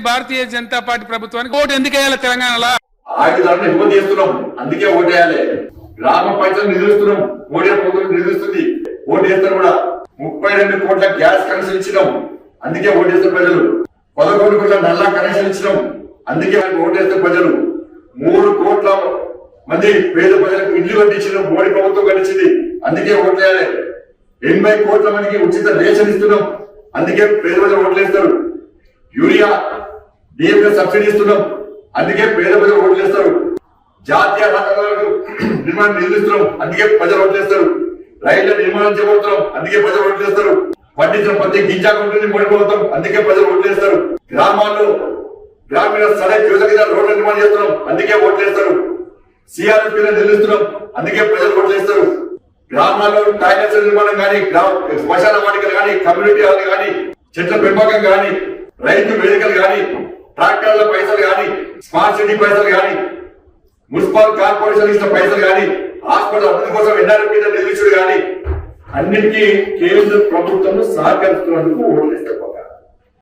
Bharatiya Janata party ప్రభుత్వానికి vote ఎందుకు వేయాలి? తెలంగాణలో ఆయుధాలను యువత చేస్తున్నాం, అందుకే ఓటు వేయాలి. గ్రామ పంచాయతీ నిధులుస్తున్నాం, మోడీ ప్రభుత్వం నిధులుస్తుంది, ఓటు వేస్తారు కూడా. 32 కోట్ల గ్యాస్ కనెక్షన్ ఇచ్చినాం, అందుకే ఓటు వేస్తారు ప్రజలు. 11 కోట్ల నల్లా కనెక్షన్ ఇచ్చినాం, అందుకే ఓటు వేస్తారు ప్రజలు. 3 కోట్ల మంది పేద ప్రజలకు ఇల్లు కట్టించిన మోడీ ప్రభుత్వం కట్టించింది, అందుకే ఓటు వేయాలి. 80 కోట్ల మందికి ఉచిత రేషన్ ఇస్తున్నాం, అందుకే పేద ప్రజలు ఓట్లు వేస్తారు. యూరియా డిఎంఏ సబ్సిడీ ఇస్తున్నాం, అందుకే పేద ప్రజలు ఓట్లు వేస్తారు. జాతీయ రహదారులకు నిర్మాణం నిధులిస్తున్నాం, అందుకే ప్రజలు ఓట్లు వేస్తారు. రైళ్ల నిర్మాణం చేపడుతున్నాం, అందుకే ప్రజలు ఓట్లు వేస్తారు. పండించిన ప్రతి గింజ ఉంటుంది మోడీ ప్రభుత్వం, అందుకే ప్రజలు ఓట్లు వేస్తారు. గ్రామాల్లో గ్రామీణ సడక్ యోజన రోడ్ల నిర్మాణం చేస్తున్నాం, అందుకే ఓట్లు వేస్తారు. సిఆర్ఎఫ్ నిధులిస్తున్నాం, అందుకే ప్రజలు ఓట్లు వేస్తారు. గ్రామాల్లో టాయిలెట్స్ నిర్మాణం కానీ, శ్మశాన వాటికలు కానీ, కమ్యూనిటీ హాల్ కానీ, చెట్ల పెంపకం కానీ, రైతు వేదికలు కానీ, ట్రాక్టర్ల పైసలు కానీ, స్మార్ట్ సిటీ పైసలు కానీ, మున్సిపల్ కార్పొరేషన్ ఇచ్చిన పైసలు కానీ, హాస్పిటల్ అభివృద్ధి కోసం ఎన్ఆర్ఎఫ్ నిధులు కానీ, అన్నిటికీ కేంద్ర ప్రభుత్వం సహకరిస్తున్నందుకు ఓట్లు ఇస్తారు.